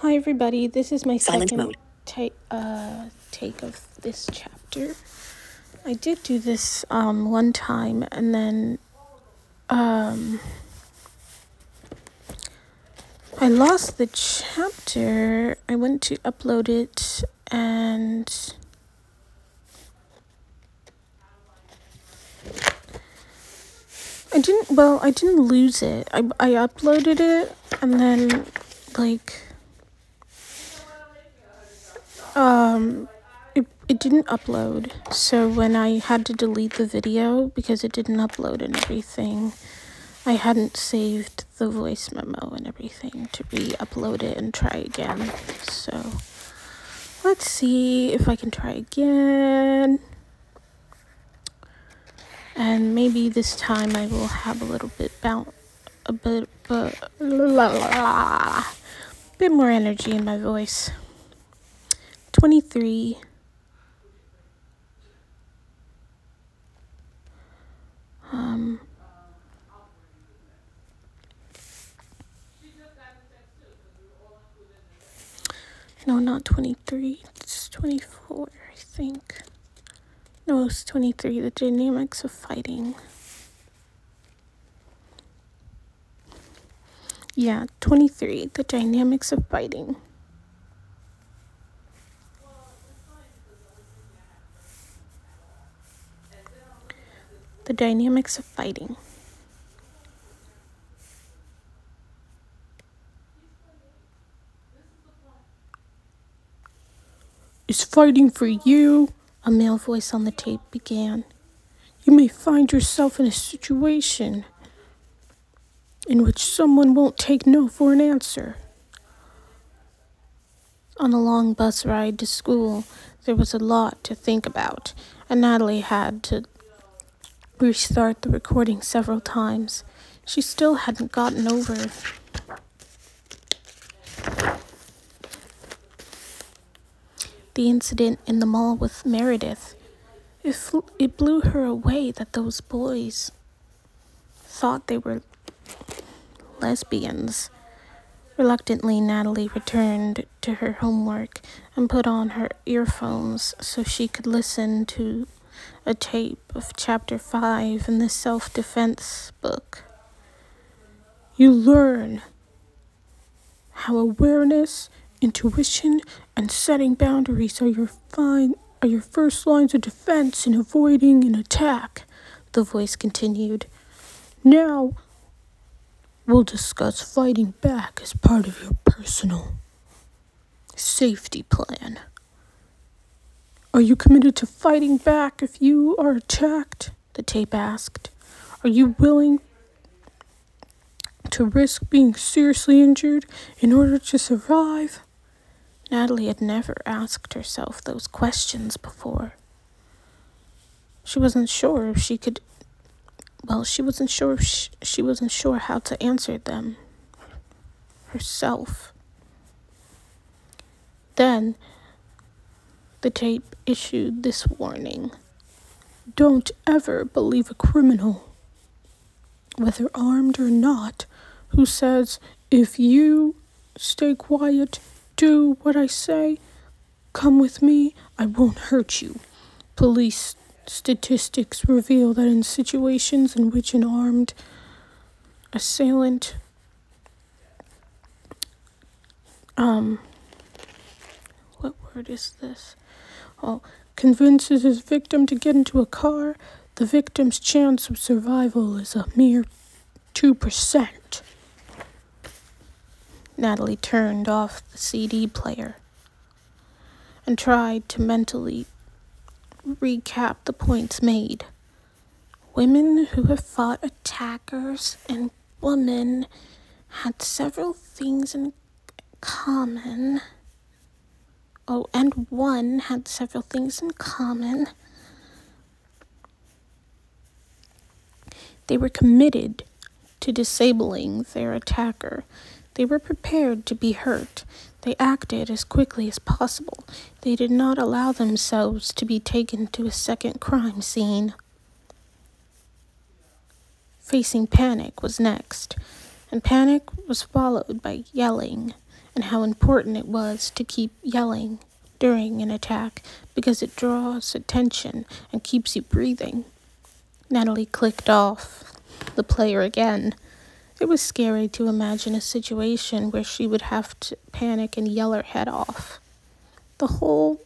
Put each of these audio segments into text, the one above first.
Hi everybody, this is my Silent second mode. take of this chapter. I did do this one time and then I lost the chapter. I went to upload it and I didn't lose it. I uploaded it and then it didn't upload. So when I had to delete the video because it didn't upload and everything, I hadn't saved the voice memo and everything to re-upload it and try again. So let's see if I can try again. And maybe this time I will have a little bit bit more energy in my voice. 23. No, not 23. It's 24, I think. No, it's 23. The dynamics of fighting. Yeah, 23. The dynamics of fighting. The dynamics of fighting. Is fighting for you? A male voice on the tape began. You may find yourself in a situation in which someone won't take no for an answer. On the long bus ride to school, there was a lot to think about, and Natalie had to restart the recording several times. She still hadn't gotten over the incident in the mall with Meredith. It blew her away that those boys thought they were lesbians. Reluctantly, Natalie returned to her homework and put on her earphones so she could listen to a tape of Chapter 5 in the self-defense book. You learn how awareness, intuition, and setting boundaries are your first lines of defense in avoiding an attack, the voice continued. Now, we'll discuss fighting back as part of your personal safety plan. Are you committed to fighting back if you are attacked? The tape asked. Are you willing to risk being seriously injured in order to survive? Natalie had never asked herself those questions before. She wasn't sure if she could. Well, she wasn't sure how to answer them herself. Then the tape issued this warning. Don't ever believe a criminal, whether armed or not, who says, if you stay quiet, do what I say, come with me, I won't hurt you. Police statistics reveal that in situations in which an armed assailant what word is this? Convinces his victim to get into a car, the victim's chance of survival is a mere 2%. Natalie turned off the CD player and tried to mentally recap the points made. Women who have fought attackers and women had several things in common. And one had several things in common. They were committed to disabling their attacker. They were prepared to be hurt. They acted as quickly as possible. They did not allow themselves to be taken to a second crime scene. Facing panic was next, and panic was followed by yelling and how important it was to keep yelling during an attack because it draws attention and keeps you breathing. Natalie clicked off the player again. It was scary to imagine a situation where she would have to panic and yell her head off. The whole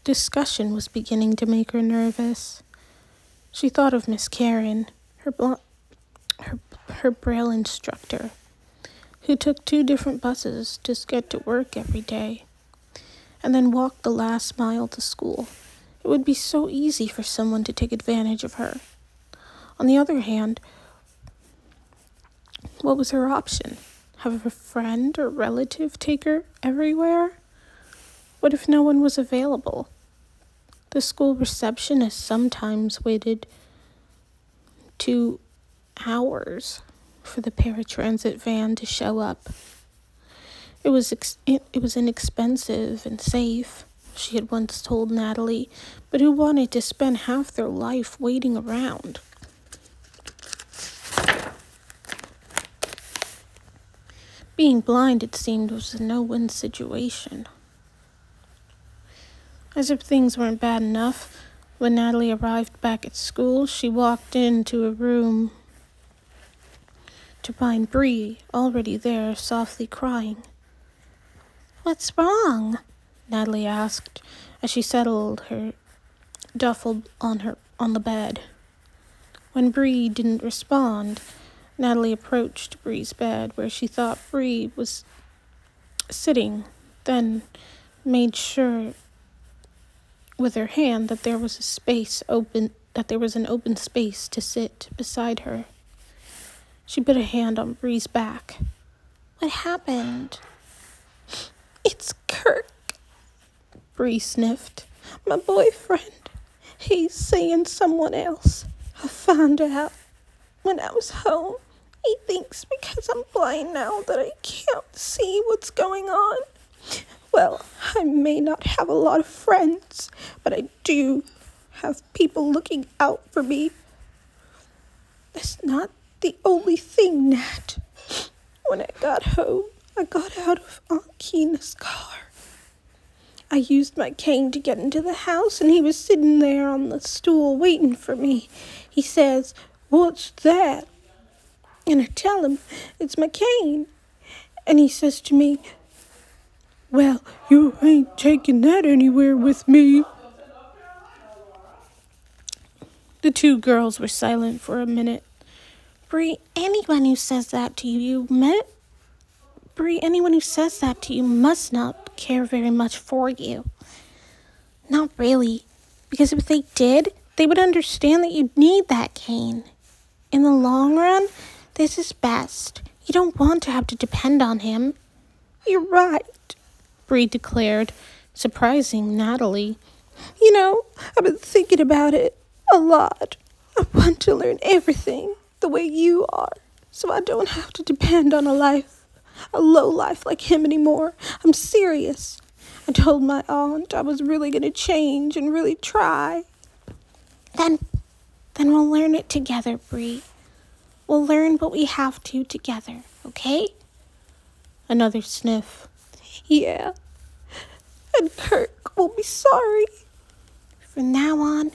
discussion was beginning to make her nervous. She thought of Miss Karen, her Braille instructor, who took 2 different buses to get to work every day, and then walked the last mile to school. It would be so easy for someone to take advantage of her. On the other hand, what was her option? Have a friend or relative take her everywhere? What if no one was available? The school receptionist sometimes waited 2 hours for the paratransit van to show up. It was inexpensive and safe, she had once told Natalie, but who wanted to spend half their life waiting around? Being blind, it seemed, was a no-win situation. As if things weren't bad enough, when Natalie arrived back at school, she walked into a room to find Bree already there, softly crying. "What's wrong?" Natalie asked as she settled her duffel on the bed. When Bree didn't respond, Natalie approached Bree's bed where she thought Bree was sitting, then made sure with her hand that there was an open space to sit beside her. She put a hand on Bree's back. "What happened?" "It's Kirk," Bree sniffed. "My boyfriend. He's seeing someone else. I found out when I was home. He thinks because I'm blind now that I can't see what's going on. Well, I may not have a lot of friends, but I do have people looking out for me. That's not the only thing, Nat. When I got home, I got out of Aunt Keena's car. I used my cane to get into the house, and he was sitting there on the stool waiting for me. He says, 'What's that?' And I tell him it's my cane. And he says to me, 'Well, you ain't taking that anywhere with me.'" The 2 girls were silent for a minute. Bree, anyone who says that to you must not care very much for you. Not really, because if they did, they would understand that you need that cane. In the long run, this is best. You don't want to have to depend on him." "You're right," Bree declared, surprising Natalie. "You know, I've been thinking about it a lot. I want to learn everything the way you are, so I don't have to depend on a low life like him anymore. I'm serious. I told my aunt I was really going to change and really try." Then we'll learn it together, Bree. We'll learn what we have to together, okay?" Another sniff. "Yeah, and Kirk will be sorry." From now on,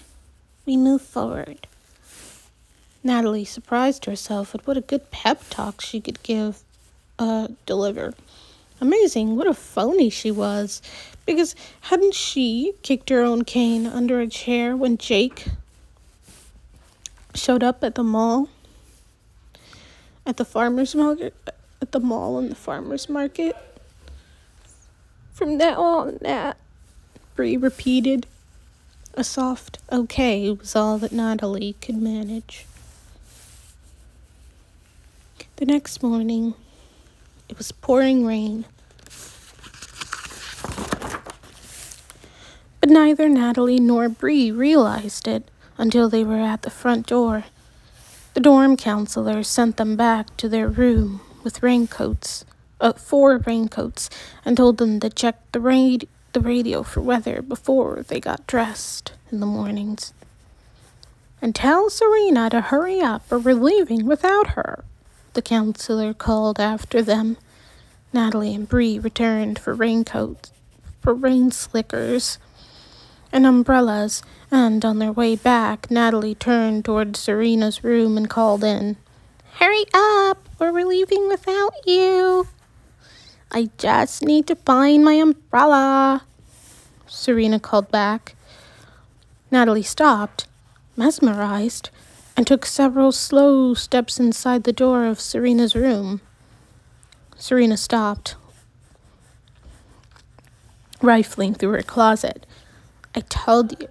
we move forward. Natalie surprised herself at what a good pep talk she could deliver. Amazing, what a phony she was. Because hadn't she kicked her own cane under a chair when Jake showed up at the mall? At the farmer's market? At the mall and the farmer's market? "From now on, Nat," Bree repeated. A soft okay was all that Natalie could manage. The next morning, it was pouring rain. But neither Natalie nor Bree realized it until they were at the front door. The dorm counselor sent them back to their room with 4 raincoats, and told them to check the radio for weather before they got dressed in the mornings. "And tell Serena to hurry up or we're leaving without her," the counselor called after them. Natalie and Bree returned for raincoats, for rain slickers, and umbrellas, and on their way back, Natalie turned toward Serena's room and called in, "Hurry up, or we're leaving without you." "I just need to find my umbrella," Serena called back. Natalie stopped, mesmerized, and took several slow steps inside the door of Serena's room. Serena stopped, rifling through her closet. I told you,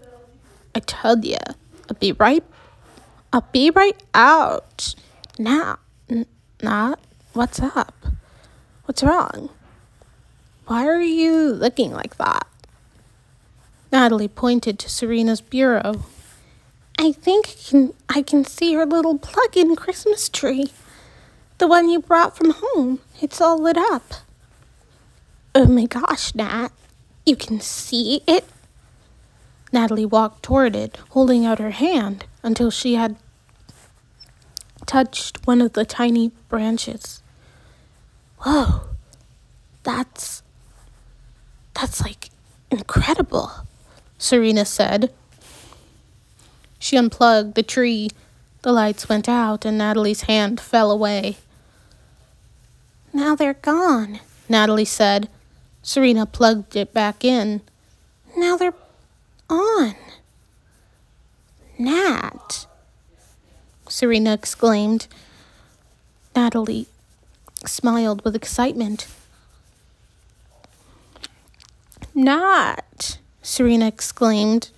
I'll be right out. Now, not, what's up? What's wrong? Why are you looking like that?" Natalie pointed to Serena's bureau. "I think I can see her little plug-in Christmas tree. The one you brought from home. It's all lit up." "Oh my gosh, Nat. You can see it?" Natalie walked toward it, holding out her hand until she had touched one of the tiny branches. "Whoa, that's like incredible," Serena said. She unplugged the tree. The lights went out and Natalie's hand fell away. "Now they're gone," Natalie said. Serena plugged it back in. "Now they're on." "Nat," Serena exclaimed. Natalie smiled with excitement. "Nat," Serena exclaimed.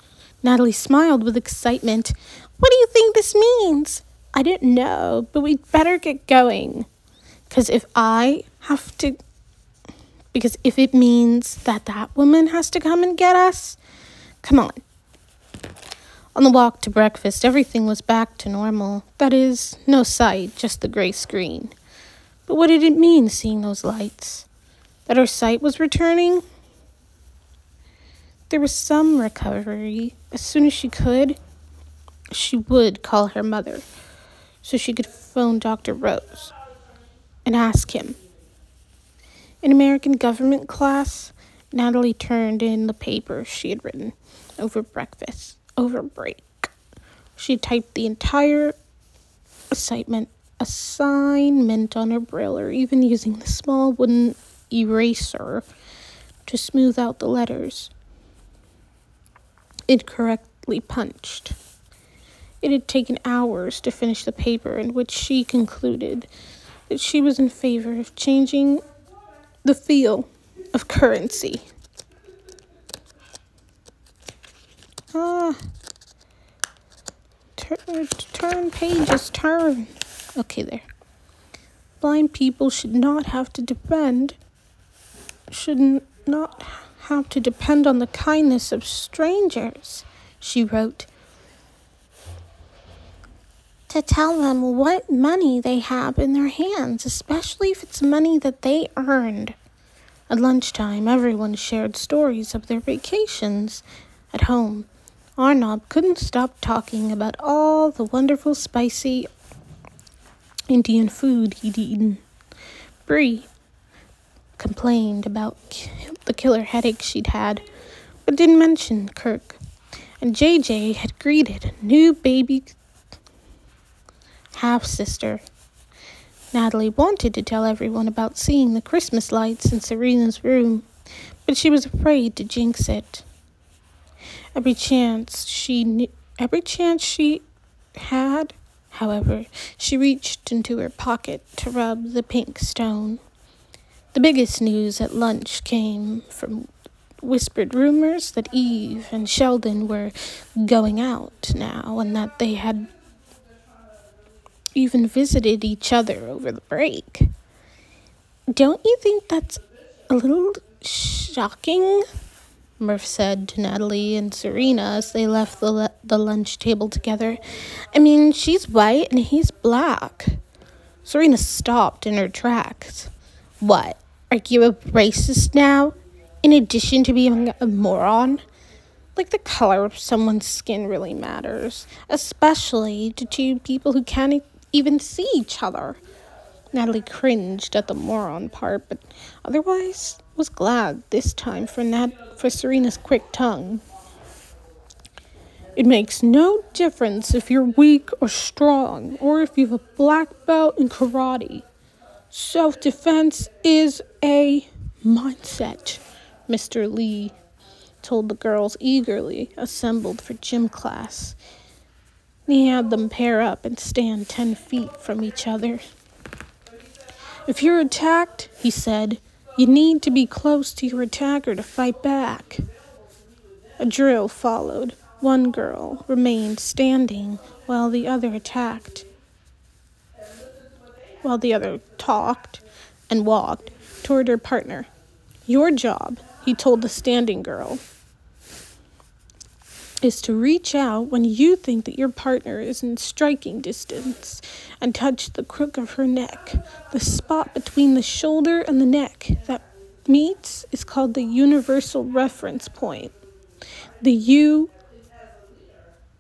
Natalie smiled with excitement. "What do you think this means?" "I don't know, but we'd better get going. Because if it means that woman has to come and get us, come on." On the walk to breakfast, everything was back to normal. That is, no sight, just the gray screen. But what did it mean, seeing those lights? That her sight was returning? There was some recovery. As soon as she could, she would call her mother so she could phone Dr. Rose and ask him. In American government class, Natalie turned in the paper she had written over break. She typed the entire assignment on her braille, even using the small wooden eraser to smooth out the letters. It correctly punched. It had taken hours to finish the paper, in which she concluded that she was in favor of changing the feel of currency. Turn pages, turn. Okay, there. Blind people should not have to depend on the kindness of strangers, she wrote, to tell them what money they have in their hands, especially if it's money that they earned. At lunchtime, everyone shared stories of their vacations at home. Arnob couldn't stop talking about all the wonderful spicy Indian food he'd eaten. Bree complained about the killer headache she'd had, but didn't mention Kirk. And JJ had greeted a new baby half-sister. Natalie wanted to tell everyone about seeing the Christmas lights in Serena's room, but she was afraid to jinx it. Every chance she had, however, she reached into her pocket to rub the pink stone. The biggest news at lunch came from whispered rumors that Eve and Sheldon were going out now, and that they had even visited each other over the break. "Don't you think that's a little shocking?" Murph said to Natalie and Serena as they left the lunch table together. "I mean, she's white and he's black." Serena stopped in her tracks. "What, are you a racist now, in addition to being a moron? Like, the color of someone's skin really matters, especially to two people who can't even see each other." Natalie cringed at the moron part, but otherwise was glad this time for Serena's quick tongue. It makes no difference if you're weak or strong, or if you have a black belt in karate. Self-defense is a mindset, Mr. Lee told the girls eagerly assembled for gym class. He had them pair up and stand 10 feet from each other. If you're attacked, he said, you need to be close to your attacker to fight back. A drill followed. One girl remained standing while the other talked and walked toward her partner. Your job, he told the standing girl, is to reach out when you think that your partner is in striking distance and touch the crook of her neck. The spot between the shoulder and the neck that meets is called the universal reference point. The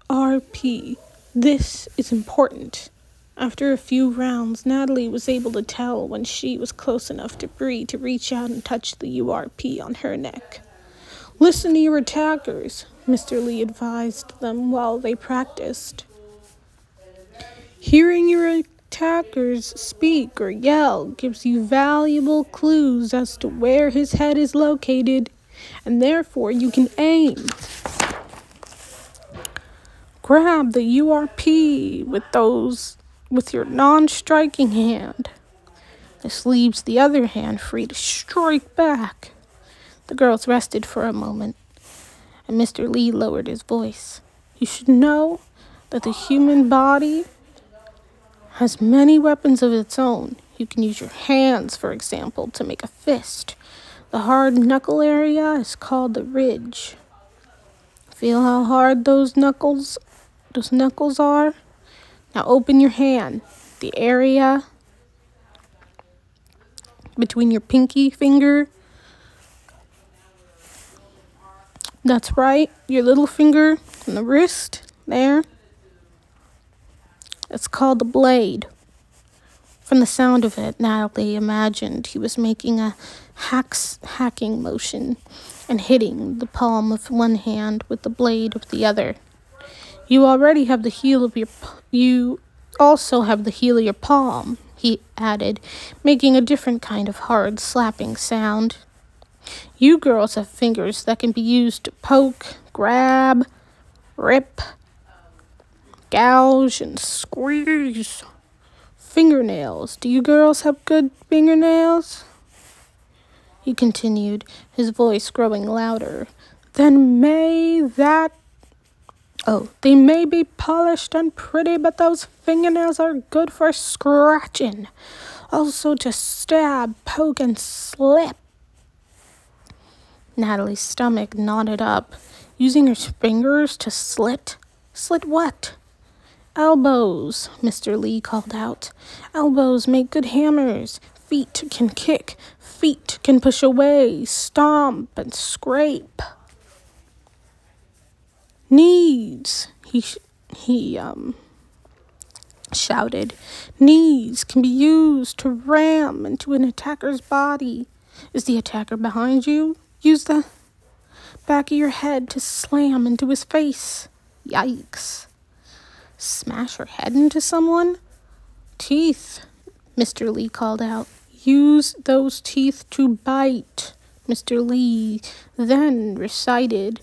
URP. This is important. After a few rounds, Natalie was able to tell when she was close enough to Bree to reach out and touch the URP on her neck. Listen to your attackers, Mr. Lee advised them while they practiced. Hearing your attackers speak or yell gives you valuable clues as to where his head is located, and therefore you can aim. Grab the URP with your non-striking hand. This leaves the other hand free to strike back. The girls rested for a moment, and Mr. Lee lowered his voice. You should know that the human body has many weapons of its own. You can use your hands, for example, to make a fist. The hard knuckle area is called the ridge. Feel how hard those knuckles are? Now open your hand. The area between your pinky finger, that's right, your little finger and the wrist, there. It's called the blade. From the sound of it, Natalie imagined he was making a hacking motion and hitting the palm of one hand with the blade of the other. You also have the heel of your palm, he added, making a different kind of hard slapping sound. You girls have fingers that can be used to poke, grab, rip, gouge, and squeeze. Fingernails. Do you girls have good fingernails? He continued, his voice growing louder. They may be polished and pretty, but those fingernails are good for scratching. Also to stab, poke, and slip. Natalie's stomach knotted up. Using her fingers to slit? Slit what? Elbows, Mr. Lee called out. Elbows make good hammers. Feet can kick. Feet can push away, stomp, and scrape. Knees, he shouted. Knees can be used to ram into an attacker's body. Is the attacker behind you? Use the back of your head to slam into his face. Yikes. Smash your head into someone? Teeth, Mr. Lee called out. Use those teeth to bite, Mr. Lee then recited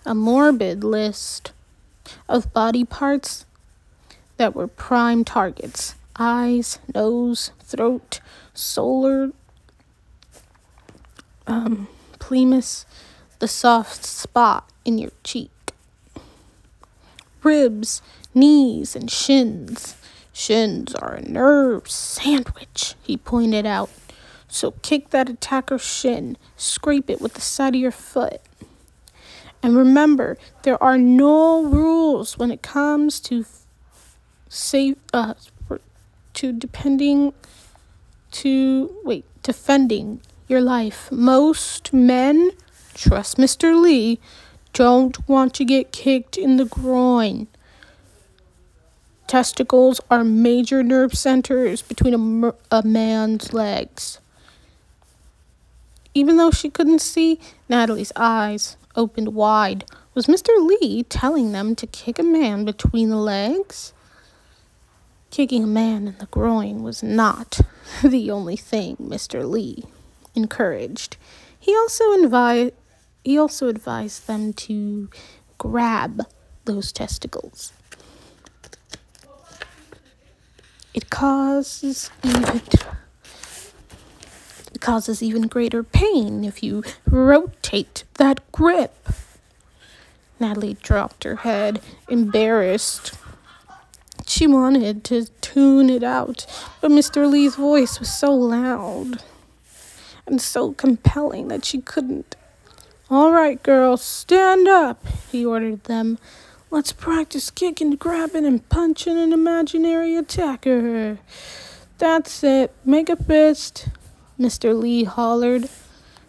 a morbid list of body parts that were prime targets. Eyes, nose, throat, solar plexus, the soft spot in your cheek. Ribs, knees, and shins. Shins are a nerve sandwich, he pointed out. So kick that attacker's shin. Scrape it with the side of your foot. And remember, there are no rules when it comes to defending your life. Most men, trust Mr. Lee, don't want to get kicked in the groin. testicles are major nerve centers between a man's legs. Even though she couldn't see, Natalie's eyes opened wide. Was Mr. Lee telling them to kick a man between the legs? Kicking a man in the groin was not the only thing Mr. Lee encouraged. He also advised them to grab those testicles. It causes even greater pain if you rotate that grip. Natalie dropped her head, embarrassed. She wanted to tune it out, but Mr. Lee's voice was so loud and so compelling that she couldn't. "All right, girls, stand up," he ordered them. "Let's practice kicking, grabbing, and punching an imaginary attacker. That's it. Make a fist," Mr. Lee hollered.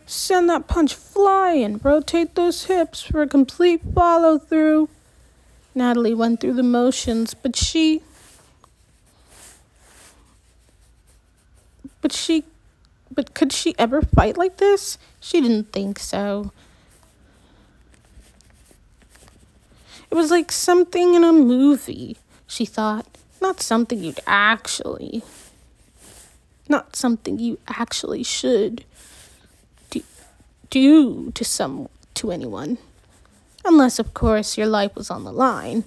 "Send that punch flying. Rotate those hips for a complete follow-through." Natalie went through the motions, but could she ever fight like this? She didn't think so. It was like something in a movie, she thought, not something you actually should do to anyone. Unless, of course, your life was on the line.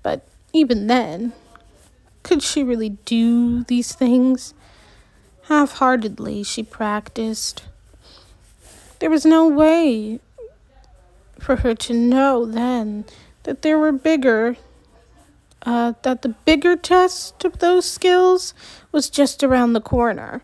But even then, could she really do these things? Half-heartedly, she practiced. There was no way for her to know then that there were that the bigger test of those skills was just around the corner.